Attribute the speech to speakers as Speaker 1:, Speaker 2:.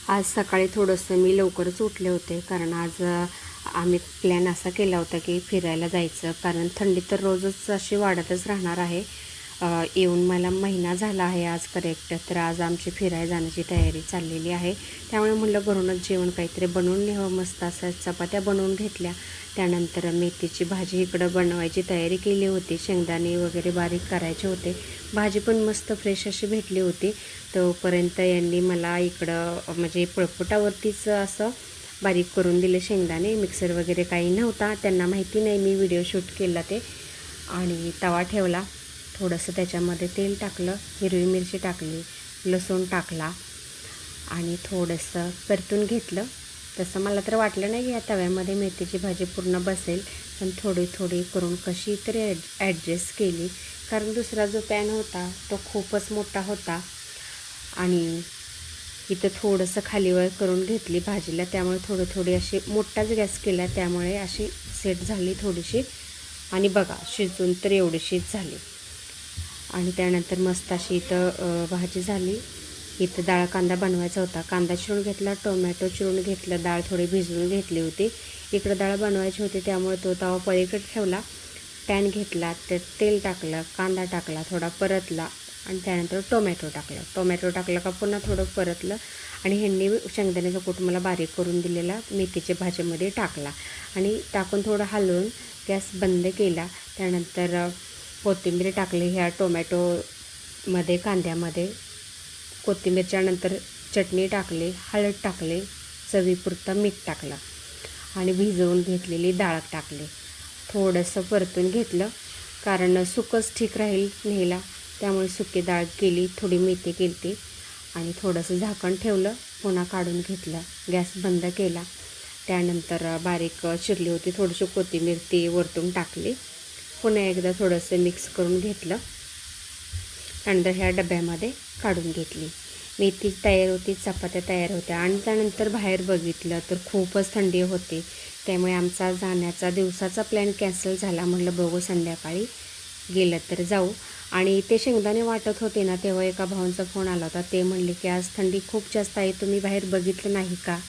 Speaker 1: आज सकाळी थोडंसं मी लवकरच उठले होते, कारण आज आम्ही प्लॅन असा केला होता की फिरायला जायचं, कारण थंडी तर रोजच अशी वाढतच राहणार आहे. येऊन मला महिना झाला आहे आज करेक्ट. तर आज आमची फिरायला जाण्याची तयारी चाललेली आहे. त्यामुळे म्हटलं घरूनच जेवण काहीतरी बनवून न्यावं. मस्त असं चपात्या बनवून घेतल्या. त्यानंतर मेथीची भाजी इकडं बनवायची तयारी केली होती. शेंगदाणे वगैरे बारीक करायचे होते. भाजी पण मस्त फ्रेश अशी भेटली होती. तोपर्यंत यांनी मला इकडं म्हणजे पळपुटावरतीच असं बारीक करून दिले शेंगदाणे. मिक्सर वगैरे काही नव्हता, त्यांना माहिती नाही मी व्हिडिओ शूट केला ते. आणि तवा ठेवला, थोडंसं त्याच्यामध्ये तेल टाकलं, हिरवी मिरची टाकली, लसूण टाकला आणि थोडंसं परतून घेतलं. तसं मला तर वाटलं नाही या तव्यामध्ये मेथीची भाजी पूर्ण बसेल, पण थोडी थोडी करून कशी तरी ॲडजस्ट केली, कारण दुसरा जो पॅन होता तो खूपच मोठा होता. आणि इथं थोडंसं खालीवर करून घेतली भाजीला, त्यामुळे थोडी अशी मोठाच गॅस केला, त्यामुळे अशी सेट झाली थोडीशी. आणि बघा शिजून तर एवढीशीच झाली. आणि त्यानंतर मस्त अशी इथं भाजी झाली. इथं डाळ कांदा बनवायचा होता. कांदा चिरून घेतला, टोमॅटो चिरून घेतलं, डाळ थोडी भिजवून घेतली होती. इकडं डाळ बनवायची होती, त्यामुळे तो तवा पलीकडे ठेवला. पॅन घेतला, त्यात तेल टाकलं, कांदा टाकला, थोडा परतला आणि त्यानंतर टोमॅटो टाकला का पुन्हा थोडं परतलं. आणि ह्यांनी शेंगदाण्याचा कूट मला बारीक करून दिलेला मेथीच्या भाजीमध्ये टाकला आणि टाकून थोडं हलवून गॅस बंद केला. त्यानंतर कोथिंबीर टाकली ह्या टोमॅटोमध्ये, कांद्यामध्ये. कोथिंबीरच्या नंतर चटणी टाकली, हळद टाकली, चवीपुरता मीठ टाकलं आणि भिजवून घेतलेली डाळ टाकली. थोडंसं परतून घेतलं, कारण सुकंच ठीक राहील न्यायला, त्यामुळे सुकी डाळ केली, थोडी मेथी केली आणि थोडंसं झाकण ठेवलं. पुन्हा काढून घेतलं, गॅस बंद केला. त्यानंतर बारीक चिरली होती थोडीशी कोथिंबीर ती वरतून टाकली. पुन्हा एकदा थोडंसं मिक्स करून घेतलं. त्यानंतर ह्या डब्यामध्ये काढून घेतली. मेथी तयार होती, चपात्या तयार होत्या. आणि त्यानंतर बाहेर बघितलं तर खूपच थंडी होती, त्यामुळे आमचा जाण्याचा दिवसाचा प्लॅन कॅन्सल झाला. म्हटलं बघू संध्याकाळी गेलं तर जाऊ. आणि ते शेंगदाणे वाटत होते ना, तेव्हा एका भावांचा फोन आला होता. ते म्हणले की आज थंडी खूप जास्त आहे, तुम्ही बाहेर बघितलं नाही का?